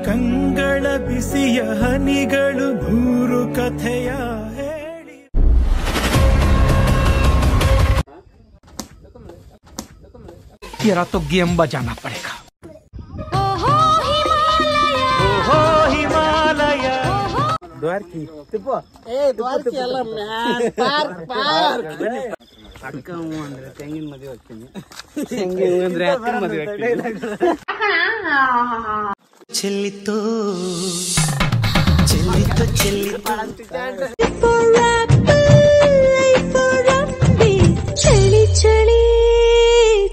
ಕಂಗಳ ಬಿಸಿಯ ಹನಿಗಳು ನೂರು ಕಥೆಯ ಹೇಳಿ. तेरा तो गेम बजाना पड़ेगा. ओहो हिमालय द्वारकी ತಿಪ್ಪು ದ್ವಾರಕಿ ಅಲ್ಲ ಪಾರ್ಕ್ ಅಕ್ಕ ಹೂ ಅಂದ್ರೆ ತೆಂಗಿನ ಮದುವೆ ಹೋಗ್ತೀನಿ, ತೆಂಗಿನ ಹೂ ಅಂದ್ರೆ ಅಕ್ಕನ ಮದುವೆ ಹೋಗ್ತೀನಿ. ಚೆಲ್ಲಿತು ಚೆಲ್ಲಿತು ಚೆಲ್ಲಿತು ಚಳಿ ಚಳಿ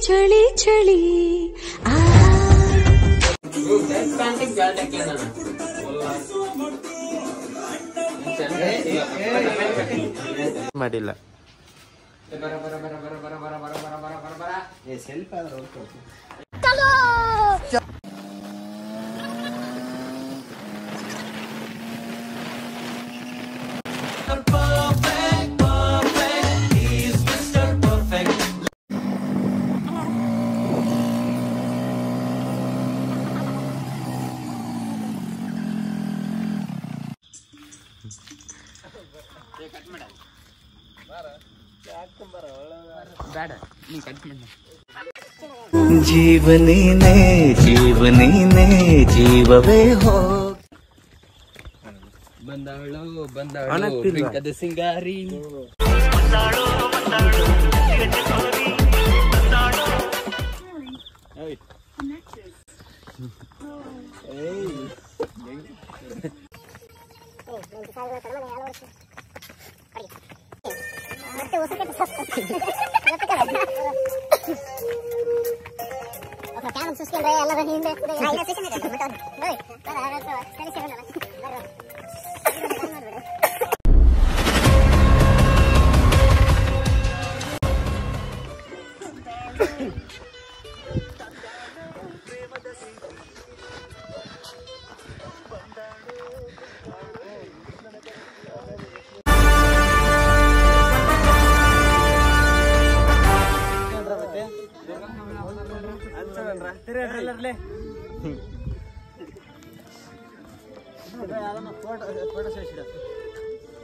ಚಳಿ ಚಳಿ ಮಾಡಿಲ್ಲ. ಜೀವನೇನೆ ಜೀವನೇನೆ ಜೀವವೇ ಹೋ ಬಂದಾಳು ಬಂದಾಳು ಸಿಂಗಾರಿ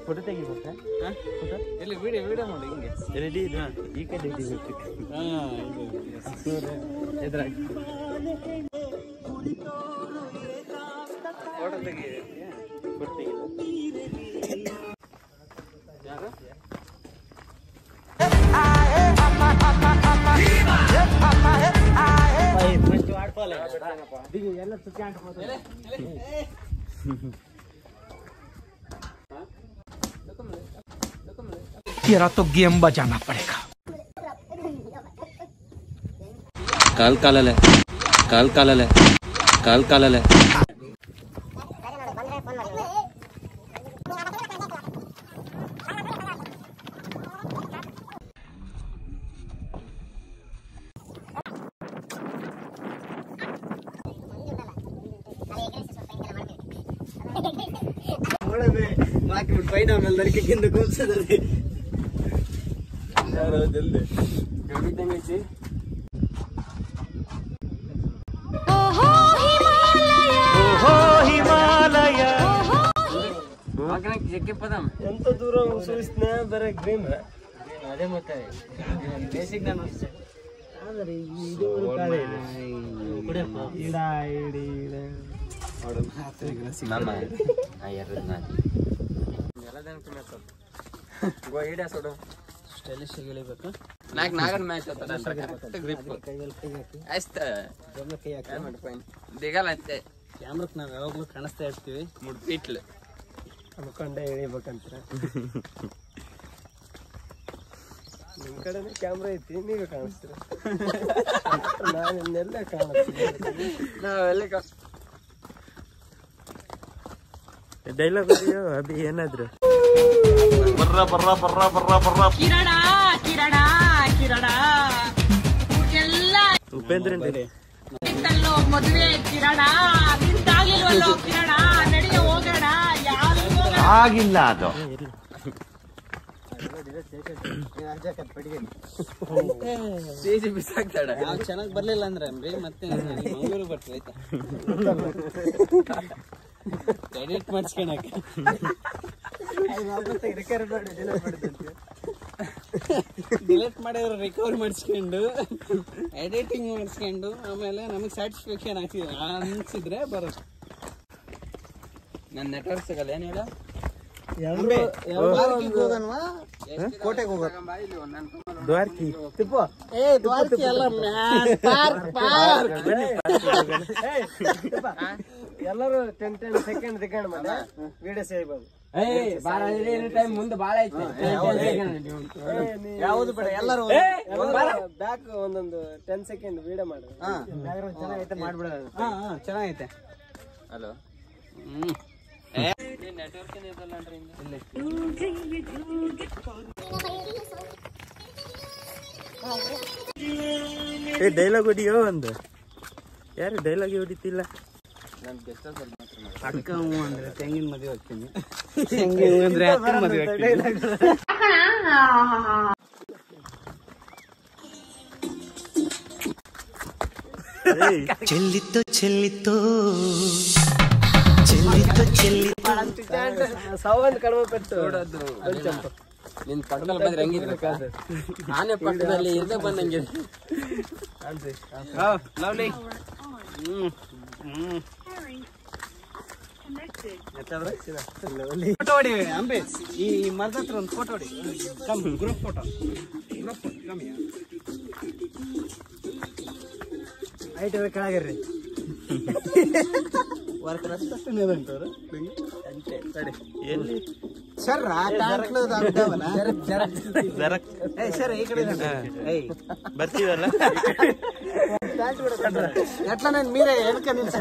ಫೋಟೋ ತೆಗಿಬೇಕಾ? ಎಲ್ಲಿ ವಿಡಿಯೋ ಮಾಡಿ ಹಿಂಗೆ ರೆಡಿ ಈ ಕಡೆ ಎದುರಾಗಿ ಫೋಟೋ ತೆಗಿ ಯಾರು तेरा तो गेम बजाना पड़ेगा. ಕಾಲ್ ಕಾಲಲ್ಲೇ ಕಾಲ್ ಕಾಲಲ್ಲೇ ಕಾಲ್ ಕಾಲಲ್ಲೇ ಹಾಕಿಬಿಟ್ಟು ಫೈನ್ ಆಮೇಲೆ ನರಿಕೆಂದು ಕೂರ್ಸೋದಲ್ಲಿ ಜಲ್ದಿ ಗಂಗಿದ್ದಂಗೈತಿ. ಎಂತ ದೂರ ಸೂಚಿಸ್ನ ಬರೀ ಗ್ರೀನ್ ಅದೇ ಮತ್ತೆ ಬೇಸಿಕ್ ನಾನು ಅಷ್ಟೇ. ಆದರೆ ಇದು ಇಡ ಇಡಿ ಸ್ಟೈಲಿಶ್ ಎಳಿಬೇಕು. ನಾಗನ್ ಮ್ಯಾಚ್ ದಿಗಲ್ಲ ಅಷ್ಟೇ. ಕ್ಯಾಮ್ರಕ್ ನಾವ್ ಯಾವಾಗ್ಲೂ ಕಾಣಿಸ್ತಾ ಇರ್ತೀವಿ. ಮುಡ್ಪಿಟ್ಲು ಅನ್ಕೊಂಡೆ ಎಳಿಬೇಕಂತ. ನಿಮ್ ಕಡೆನೇ ಕ್ಯಾಮ್ರಾ ಐತಿ, ನೀವೇ ಕಾಣಿಸ್ತೀರ. ನಾನು ಇನ್ನೆಲ್ಲ ಕಾಣಿಸ್ತೀನಿ. ನಾವೆಲ್ಲ ಡೈಲಾಗ್ ಅಭಿ ಏನಾದ್ರು ಬರ್ರ ಬರ್ರ ಬರ್ರ ಬರ್ರ ಬರ್ರ ಕಿರಣ ಕಿರಣ ಕಿರಣ ಎಲ್ಲ ಉಪೇಂದ್ರನ್ ನಿಂತಲ್ಲೋ ಮದುವೆ ಕಿರಣ ನಿಂತಾಗಿಲ್ವಲ್ಲೋ ಕಿರಣ ನಡೆಯ ಹೋಗೋಣ ಯಾರು ಆಗಿಲ್ಲ ಅದು ಚೆನ್ನಾಗಿ ಬರ್ಲಿಲ್ಲ ಅಂದ್ರೆ ಮತ್ತೆ ಮಂಗಳೂರು ಬರ್ತೀವಿ ಆಯ್ತಾ ಎಡಿಟ್ ಮಾಡಿಸ್ಕೊಳಕ್ಕೆ ಡಿಲೀಟ್ ಮಾಡಿದ್ರೆ ರಿಕವರಿ ಮಾಡಿಸ್ಕೊಂಡು ಎಡಿಟಿಂಗ್ ಮಾಡಿಸ್ಕೊಂಡು ಆಮೇಲೆ ನಮಗೆ ಸ್ಯಾಟಿಸ್ಫ್ಯಾಕ್ಷನ್ ಅನ್ಸಿದ್ರೆ ಬರುತ್ತೆ. ನನ್ನ ನೆಟ್ವರ್ಕ್ ಸಿಗಲ್ಲ ಏನು ಹೇಳ ಕೋಟೆಗೆ ಹೋಗೋದು ದ್ವಾರಕಿ ದ್ವಾರಕಿ ಅಲ್ಲ ಎಲ್ಲರೂ 10 ಸೆಕೆಂಡ್ ತಗೊಂಡು ಮತ್ತೆ ವಿಡಿಯೋ ಸೇರ್ಬೋದು. ಮುಂದೆ ಬಾಳ ಐತೆ ಯಾವುದು ಬೇಡ, ಎಲ್ಲರೂ ಬ್ಯಾಕ್ ಒಂದೊಂದು 10 ಸೆಕೆಂಡ್ ವಿಡಿಯೋ ಮಾಡಿ. ಚೆನ್ನಾಗೈತೆ ಮಾಡ್ಬಿಡೋದು. ಚೆನ್ನಾಗೈತೆ. ಹಲೋ ಡೈಲಾಗ್ ಹೊಡಿಯೋ ಒಂದು. ಯಾರು ಡೈಲಾಗ್ ಹೊಡಿತಿಲ್ಲ? ಅಕ್ಕ ಹೂ ಅಂದ್ರೆ ತೆಂಗಿನ ಮದುವೆ ಹೋಗ್ತೀನಿ, ತೆಂಗಿನ ಹೂ ಅಂದ್ರೆ ಅಕ್ಕನ ಮದುವೆ ಹೋಗ್ತೀನಿ. ಚೆಲ್ಲಿತ್ತು ಚೆಲ್ಲಿತ್ತು ಚೆಲ್ಲಿತ್ತು ಚೆಲ್ಲಿತ್ತು ಸೌಂಡ್ ಕಡಿಮೆ ಪಟ್ಟು ನಿನ್ ಪಕ್ಕದಲ್ಲಿ ಬಂದ್ರೆ ಹೆಂಗಿದ್ರು ಆನೆ ಪಕ್ಕದಲ್ಲಿ ಇದ್ದ ಬಂದಂಗೆ ಲವ್ಲಿ. ಫೋಟೋ ಹೊಡಿ ಅಂಬೆ, ಈ ಮರದ ಹತ್ರ ಒಂದು ಫೋಟೋ ಹೊಡಿ. ಕಮ್ ಗ್ರೂಪ್ ಫೋಟೋ ಕಮ್ಮಿ ಐಟ್ ಕೆಳಗಿರ್ರಿ. ವರ್ಕ್ ರಸ್ತೆ ಎಲ್ಲಿ ಸರ್ ಸರ್ ಈ ಕಡೆ ಬರ್ತೀವಲ್ಲ ಎಟ್ಲ ನಾನು ಮೀರೇ ಎಲ್ಕ ನಿಲ್ಸ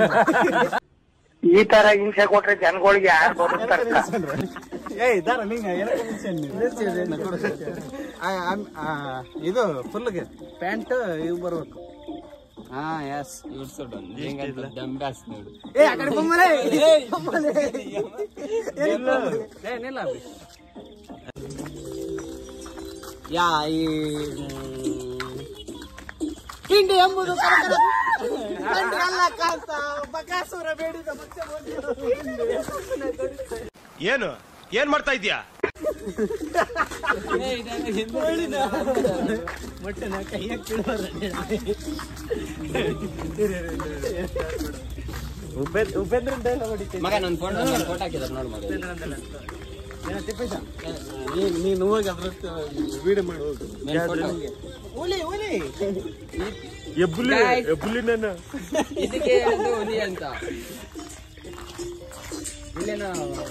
ಈ ತರ ಹಿಂಸೆ ಕೊಟ್ರೆ ಜನಗಳಿಗೆ ಯಾರು ಬದುಕ್ತಾರೆ? ಇದು ಫುಲ್ಗೆ ಪ್ಯಾಂಟ್ ಇವು ಬರ್ಬೇಕು. ಹಾ ಎಸ್ ಯಾ ಈ ಹಿಂಡಿ ಎಂಬುದು ಬಕಾಸುರ ಬೇಡಿದ ಏನು ಏನ್ ಮಾಡ್ತಾ ಇದ್ಯಾ? ಮೊಟ್ಟೆನ ಕೈಯಾಗ ಕಿಡೋರ ಉಪೇಂದ್ರ ಡೈಲಾಗ್ ಹೊಡಿತೀನಿ ಮಗ. ನನ್ನ ಫೋಟೋ ಹಾಕಿದಾರೆ ನೋಡಿ ಮಗ. ನೀನು ಹೋಗಿ ಅದ್ರ ವಿಡಿಯೋ ಮಾಡಿ ಹೋಗು. ಎಬ್ಬುಲಿ ನಾನು ಇದಕ್ಕೆ ಹುಲಿ ಅಂತ ಇಲ್ಲೇನೋ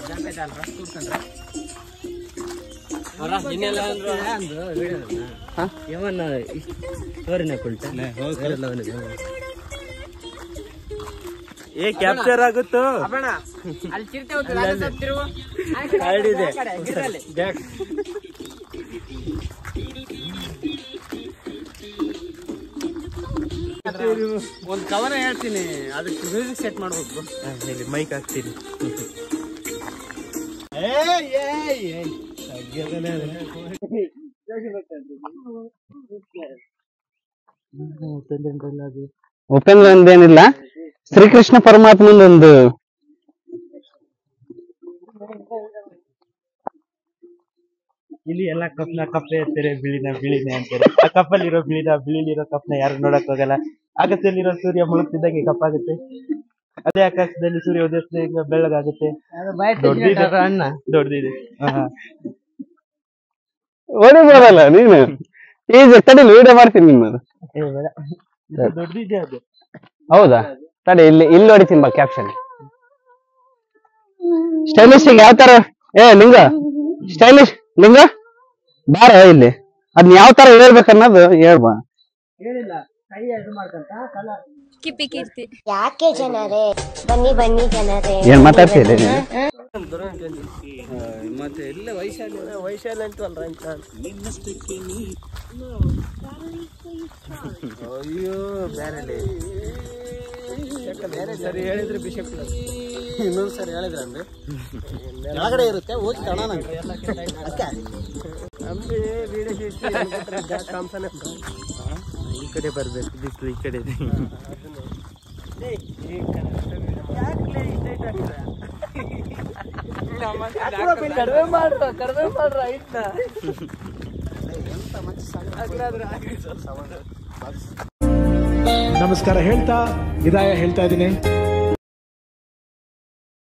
ಜಾಂಪೇಟ ಅಲ್ಲ ರಸ್ ಕೂತ್ಕೊಂಡ್ರೆ ಏ ಕ್ಯಾಪ್ಚರ್ ಆಗುತ್ತೋ ಅಲ್ಲಿ ಚಿರತೆ ಒಂದು ಕವರ್ ಹೇಳ್ತೀನಿ, ಅದಕ್ಕೆ ಮ್ಯೂಸಿಕ್ ಸೆಟ್ ಮಾಡ್ಬೇಕು. ಮೈಕ್ ಹಾಕ್ತೀನಿ. ಉಪೇಂದ್ರ ಅಂದೇನಿಲ್ಲ, ಶ್ರೀಕೃಷ್ಣ ಪರಮಾತ್ಮಂದೊಂದು ಇಲ್ಲಿ ಎಲ್ಲಾ ಕಪ್ನ ಕಪ್ಪೆ ಅಂತಾರೆ, ಬಿಳಿನ ಬಿಳಿನೇ ಅಂತಾರೆ. ಆ ಕಪ್ಪಲ್ಲಿರೋ ಬಿಳಿಲಿರೋ ಕಪ್ನ ಯಾರು ನೋಡಕ್ ಹೋಗಲ್ಲ. ಆಗತ್ತಲ್ಲಿರೋ ಸೂರ್ಯ ಮುಳುಗ್ತಿದ್ದಂಗೆ ಕಪ್ಪಾಗುತ್ತೆ. ಅದೇ ಆಕಾಶದಲ್ಲಿ ಸೂರ್ಯ ಉದಯಿಸಿದಾಗ ಬೆಳ್ಳಗಾಗುತ್ತೆ. ದೊಡ್ಡದಿದೆ. ಹೊಡಿಬೋದಲ್ಲ ನೀನು. ಈಗ ತಡಿಲಿ ವಿಡಿಯೋ ಮಾಡ್ತೀನಿ ನಿಮ್ಮದು. ದೊಡ್ಡದಿದೆ ಅದು. ಹೌದಾ? ತಡಿ ಇಲ್ಲಿ ಹೊಡಿತೀನಿ ಬಾ ಕ್ಯಾಪ್ಷನ್. ಸ್ಟೈಲಿಶ್ ಯಾವ ತರ ಲಿಂಗ ಸ್ಟೈಲಿಶ್ ಲಿಂಗ ಬಾರ ಇಲ್ಲಿ, ಅದ್ನ ಯಾವ ತರ ಹೇಳ್ಬೇಕನ್ನೋದು ಹೇಳ್ಬಾ. ಕಿಪಿ ಕೀರ್ತಿ ಯಾಕೆ ಜನರೇ ಬನ್ನಿ ಬನ್ನಿ ಜನರೇ ಏನ್ ಮಾತಾಡ್ತೀರಿ ಮತ್ತೆ ಎಲ್ಲ ವೈಶಾಲಿ ಅಂತಲ್ರ ಅಂತ. ಅಯ್ಯೋ ಬೇರೆ ಬೇರೆ ಸರಿ ಹೇಳಿದ್ರೆ ಬಿಷಪ್ ಇನ್ನೊಂದ್ ಸರಿ ಹೇಳಿದ್ರೆ ಅಂದ್ರೆ ಕೆಳಗಡೆ ಇರುತ್ತೆ ಹೋಗಿ ತಗೋಣ. ನಮ್ಗೆ ವಿಡಿಯೋ ಕಾಮ್ಸನೆ ಈ ಕಡೆ ಬರ್ಬೇಕು, ಬಿಸಿಲು ಈ ಕಡೆ ಇದೆ. ಕಡಿಮೆ ಮಾಡ್ರ ಐಟ್ನ ನಮಸ್ಕಾರ ಹೇಳ್ತಾ ವಿದಾಯ ಹೇಳ್ತಾ ಇದ್ದೀನಿ.